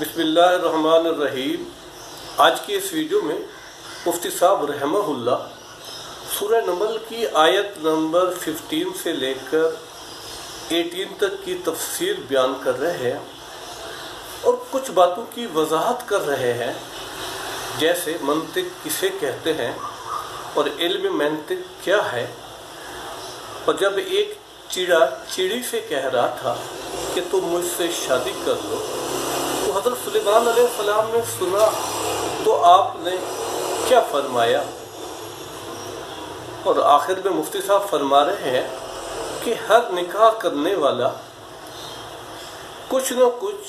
بسم اللہ الرحمن الرحیم۔ آج کی اس ویڈیو میں مفتی صاحب رحمہ اللہ سورہ نمل کی آیت نمبر 15 سے لے کر 18 تک کی تفسیر بیان کر رہے ہیں اور کچھ باتوں کی وضاحت کر رہے ہیں، جیسے منطق کسے کہتے ہیں اور علم منطق کیا ہے۔ اور جب ایک چڑیا چڑی سے کہہ رہا تھا کہ تم مجھ سے شادی کر لو، تو حضرت سلیمان علیہ السلام نے سنا تو آپ نے کیا فرمایا؟ اور آخر میں مفتی صاحب فرما رہے ہیں کہ ہر نکاح کرنے والا کچھ نہ کچھ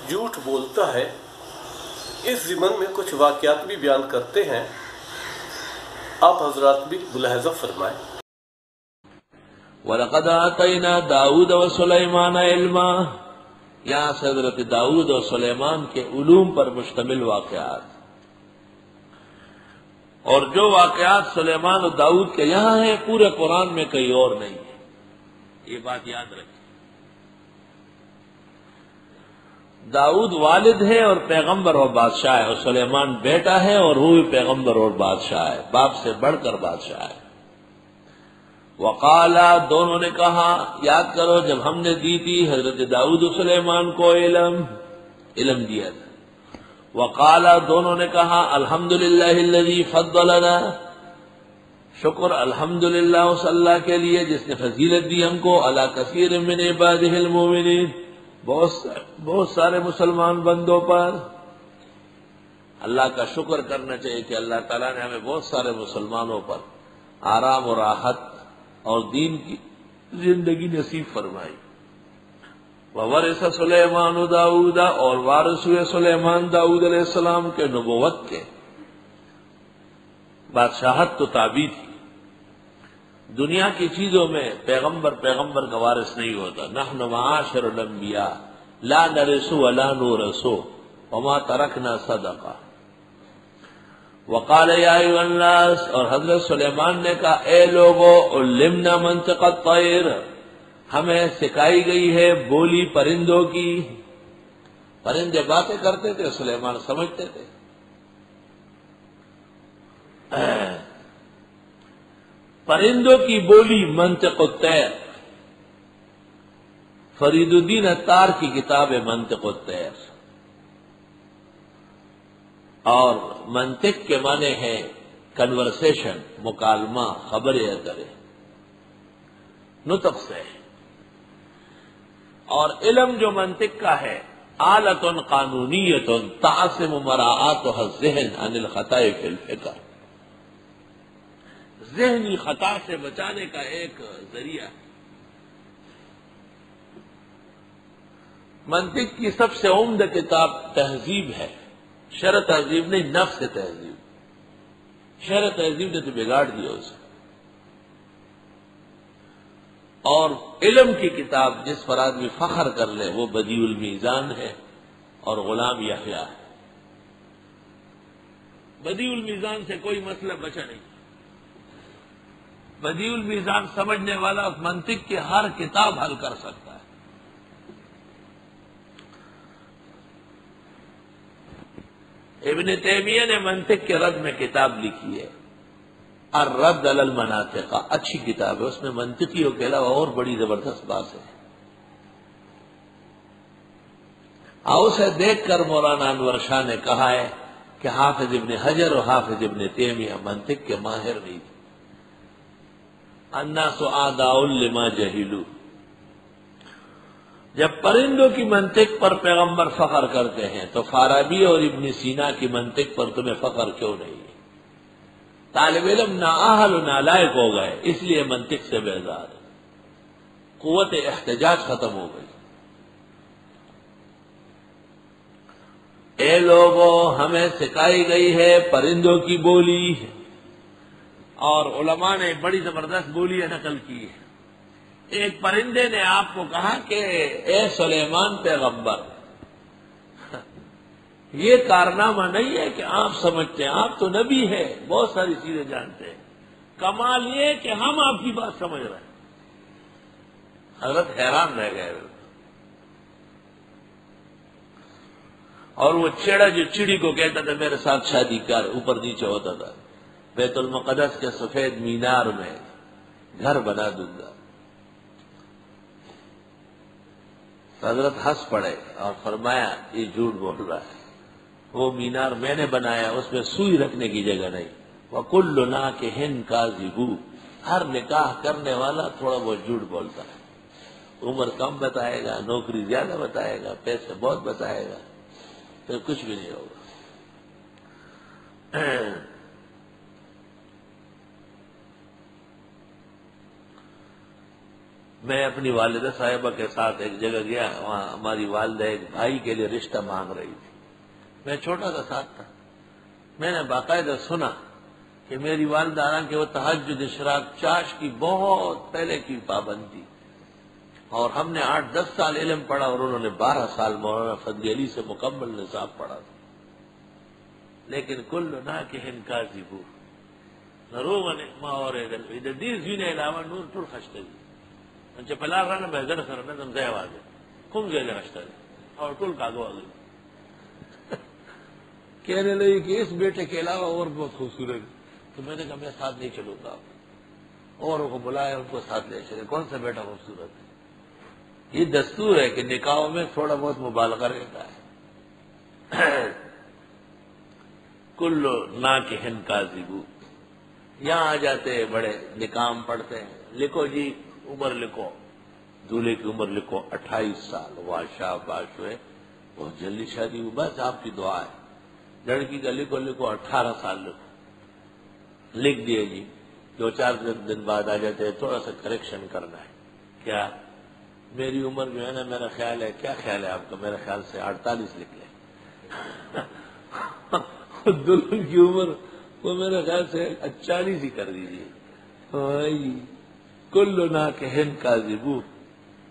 جھوٹ بولتا ہے۔ اس ضمن میں کچھ واقعات بھی بیان کرتے ہیں، آپ حضرات بھی ملاحظہ فرمائیں۔ وَلَقَدْ آتَيْنَا دَاوُودَ وَسُلَيْمَانَ عِلْمًا، یہاں سے حضرت داؤد اور سلیمان کے علوم پر مشتمل واقعات، اور جو واقعات سلیمان اور داؤد کے یہاں ہیں پورے قرآن میں کہیں اور نہیں ہے، یہ بات یاد رکھیں۔ داؤد والد ہے اور پیغمبر اور بادشاہ ہے، اور سلیمان بیٹا ہے اور وہ بھی پیغمبر اور بادشاہ ہے، باپ سے بڑھ کر بادشاہ ہے۔ وقالا، دونوں نے کہا، یاد کرو جب ہم نے دی تھی حضرت داؤد و سلیمان کو علم دیا تھا۔ وقالا، دونوں نے کہا، الحمدللہ الذی فضلنا، شکر الحمدللہ اس اللہ کے لیے جس نے فضیلت دی ہم کو، علی کثیر من عبادہ المؤمنین، بہت سارے مسلمان بندوں پر۔ اللہ کا شکر کرنا چاہیے کہ اللہ تعالیٰ نے ہمیں بہت سارے مسلمانوں پر آرام و راحت اور دین کی زندگی نصیب فرمائی۔ وورث سلیمان داؤد، اور وارث ہوئے سلیمان داؤد علیہ السلام کے نبوت کے، بادشاہت تو تابع تھی۔ دنیا کی چیزوں میں پیغمبر کا وارث نہیں ہوتا۔ نحن معاشر الانبیاء لا نرث ولا نورث وما ترکنا صدقہ۔ وقال یا ایھا الناس، اور حضرت سلیمان نے کہا، اے لوگو، علمنا منطق الطیر، ہمیں سکھائی گئی ہے بولی پرندوں کی۔ پرندے باتیں کرتے تھے، سلیمان سمجھتے تھے۔ پرندوں کی بولی منطق الطیر، فرید الدین عطار کی کتاب ہے منطق الطیر۔ اور منطق کے معنی ہے کنورسیشن، مکالمہ، خبریں اترے، نطق سے۔ اور علم جو منطق کا ہے، آلۃ قانونیۃ تعصم مراعاتها الذہن عن الخطأ فی الفکر، ذہنی خطا سے بچانے کا ایک ذریعہ ہے۔ منطق کی سب سے عمدہ کتاب تہذیب ہے، شرح تہذیب نہیں، نفس تہذیب۔ شرح تہذیب نے تو بگاڑ دیا اسے۔ اور علم کی کتاب جس پر آدمی فخر کر لے وہ بدیع المیزان ہے اور غلام یحییٰ ہے۔ بدیع المیزان سے کوئی مسئلہ بچا نہیں۔ بدیع المیزان سمجھنے والا منطق کی ہر کتاب حل کر سکتا ہے۔ ابن تیمیہ نے منطق کے رد میں کتاب لکھی ہے، الرد علی المناطق، اچھی کتاب ہے، اس میں منطقیوں کے علاوہ اور بڑی زبردست بات ہے۔ اسے دیکھ کر مولانا انور شاہ نے کہا ہے کہ حافظ ابن حجر اور حافظ ابن تیمیہ منطق کے ماہر نہیں تھے۔ الناس اعداء لما جہلوا، جب پرندوں کی منطق پر پیغمبر فخر کرتے ہیں تو فارابی اور ابن سینا کی منطق پر تمہیں فخر کیوں نہیں؟ طالب علم نااہل و نالائق ہو گئے، اس لیے منطق سے بیزار ہے، قوت احتجاج ختم ہو گئی۔ اے لوگوں، ہمیں سکھائی گئی ہے پرندوں کی بولی، اور علماء نے بڑی زبردست بولی نقل کی ہے۔ ایک پرندے نے آپ کو کہا کہ اے سلیمان پیغمبر، یہ کارنامہ نہیں ہے کہ آپ سمجھتے ہیں، آپ تو نبی ہے، بہت ساری چیزیں جانتے ہیں، کمال یہ کہ ہم آپ کی بات سمجھ رہے ہیں۔ حضرت حیران رہ گئے۔ اور وہ چیڑا جو چڑی کو کہتا تھا میرے ساتھ شادی کر، اوپر نیچے ہوتا تھا، بیت المقدس کے سفید مینار میں گھر بنا دوں گا۔ حضرت ہنس پڑے اور فرمایا یہ جھوٹ بول رہا ہے، وہ مینار میں نے بنایا، اس میں سوئی رکھنے کی جگہ نہیں۔ وَكُلُّ نَاكِحٍ كَاذِبٌ، ہر نکاح کرنے والا تھوڑا بہت جھوٹ بولتا ہے، عمر کم بتائے گا، نوکری زیادہ بتائے گا، پیسے بہت بتائے گا، پھر کچھ بھی نہیں ہوگا۔ میں اپنی والدہ صاحبہ کے ساتھ ایک جگہ گیا، وہاں ہماری والدہ ایک بھائی کے لیے رشتہ مانگ رہی تھی، میں چھوٹا سا ساتھ تھا، میں نے باقاعدہ سنا کہ میری والدہ حالانکہ وہ تہجد اشراق چاش کی بہت پہلے کی پابند تھی، اور ہم نے 8-10 سال علم پڑھا اور انہوں نے 12 سال مولانا فضل علی سے مکمل نصاب پڑھا تھا، لیکن کل ناکح کاذب نروغ نعمہ اور دیر زین علاوہ نور ټول خشته دي چې په لار رانه به زړه سره نظم ځای واځي کوم ځای خشته دي اور ټول کاغو واځي کہنے لگی کہ اس بیٹے کے علاوہ اور بہت خوبصورت، تو میں نے کہا میں ساتھ نہیں چلوں گا، اور کو بلایا ان کو ساتھ لے چلے، کون سا بیٹا خوبصورت ہے؟ یہ دستور ہے کہ نکاحوں میں تھوڑا بہت مبالغہ رہتا ہے۔ کل ناکح کاذب، یہاں آ جاتے ہیں بڑے نکام پڑھتے ہیں، لکھو جی عمر لکھو، دولہے کی عمر لکھو 28 سال، واہ شاباش ہوئے، بہت جلدی شادی ہوئی، بس آپ کی دعا ہے۔ لڑکی کا لکھو 18 سال لکھو، لکھ دیے جی، 2-4 دن بعد آ جاتے ہیں، تھوڑا سا کریکشن کرنا ہے، کیا میری عمر جو ہے نا، میرا خیال ہے، کیا خیال ہے آپ کا؟ میرا خیال سے 48 لکھ لیں۔ دلہن کی عمر وہ میرے خیال سے 40 ہی کر دیجیے۔ کل ناکح کاذب،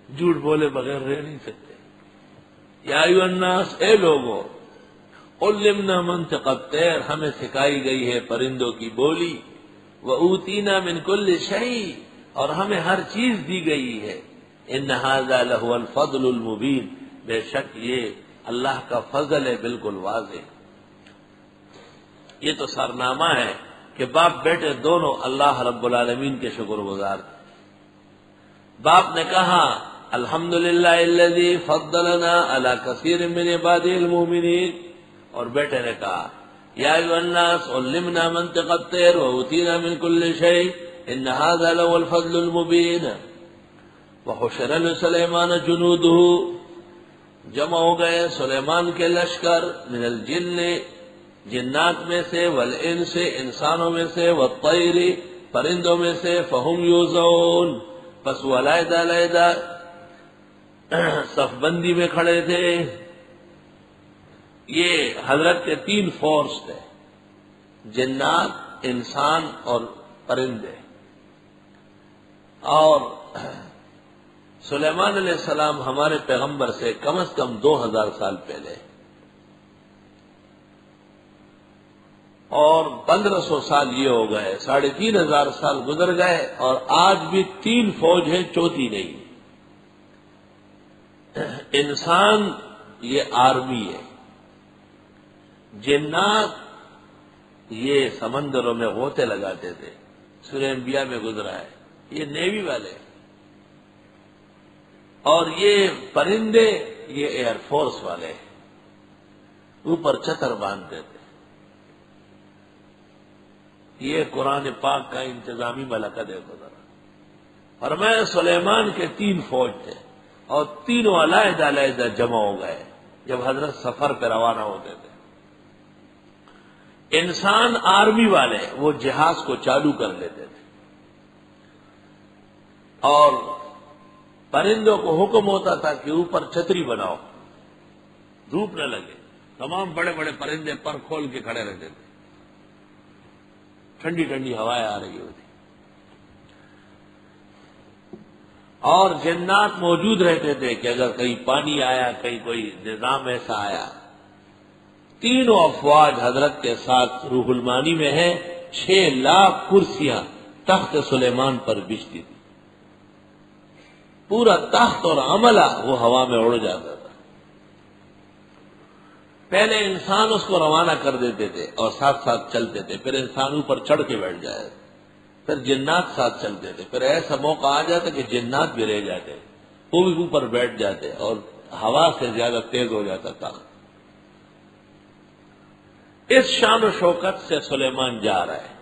جھوٹ بولے بغیر رہ نہیں سکتے۔ یا ایھا الناس، اے لوگوں، علمنا منطق الطیر، ہمیں سکھائی گئی ہے پرندوں کی بولی، وأوتینا من کل شیء، اور ہمیں ہر چیز دی گئی ہے، ان ھذا لہو الفضل المبین، بے شک یہ اللہ کا فضل ہے بالکل واضح۔ یہ تو سرنامہ ہے کہ باپ بیٹے دونوں اللہ رب العالمین کے شکر گزار تھے۔ باپ نے کہا الحمدللہ الذی فضلنا علی کثیر من عباده المؤمنین، اور بیٹے نے کہا یا ایھا الناس علمنا منطق الطیر واوتینا من کل شیء ان ھذا لهو الفضل المبین۔ وحشر لسلیمان جنودہ، جمع ہو گئے سلیمان کے لشکر، من الجن، جنات میں سے، والانس، انسانوں میں سے، والطیر، پرندوں میں سے، فہم یوزعون، پس وہ علیحدہ علیحدہ صف بندی میں کھڑے تھے۔ یہ حضرت کے 3 فورس تھے، جنات، انسان اور پرندے، اور سلیمان علیہ السلام ہمارے پیغمبر سے کم از کم 2000 سال پہلے، اور 1500 سال یہ ہو گئے، 3500 سال گزر گئے، اور آج بھی 3 فوج ہیں، چوتھی نہیں۔ انسان یہ آرمی ہے، جنات یہ سمندروں میں غوطے لگاتے تھے، سورہ انبیاء میں گزرا ہے، یہ نیوی والے، اور یہ پرندے یہ ایئر فورس والے، اوپر چتر باندھتے تھے۔ یہ قرآن پاک کا انتظامی ملکہ دیکھو ذرا، فرمایا سلیمان کے 3 فوج تھے، اور تینوں علیحدہ علیحدہ جمع ہو گئے جب حضرت سفر پہ روانہ ہوتے تھے۔ انسان آرمی والے وہ جہاز کو چالو کر لیتے تھے، اور پرندوں کو حکم ہوتا تھا کہ اوپر چھتری بناؤ، دھوپ نہ لگے، تمام بڑے بڑے پرندے پر کھول کے کھڑے رہتے تھے، ٹھنڈی ٹھنڈی ہوائیں آ رہی ہوتی، اور جنات موجود رہتے تھے کہ اگر کہیں پانی آیا، کہیں کوئی نظام ایسا آیا۔ تینوں افواج حضرت کے ساتھ روح المانی میں ہے، 6 لاکھ کرسیاں تخت سلیمان پر بچھتی تھی، پورا تخت اور عملہ وہ ہوا میں اڑ جاتا تھا۔ پہلے انسان اس کو روانہ کر دیتے تھے اور ساتھ ساتھ چلتے تھے، پھر انسان اوپر چڑھ کے بیٹھ جائے، پھر جنات ساتھ چلتے تھے، پھر ایسا موقع آ جاتا کہ جنات بھی رہ جاتے، وہ بھی اوپر بیٹھ جاتے اور ہوا سے زیادہ تیز ہو جاتا تھا۔ اس شان و شوکت سے سلیمان جا رہا ہے،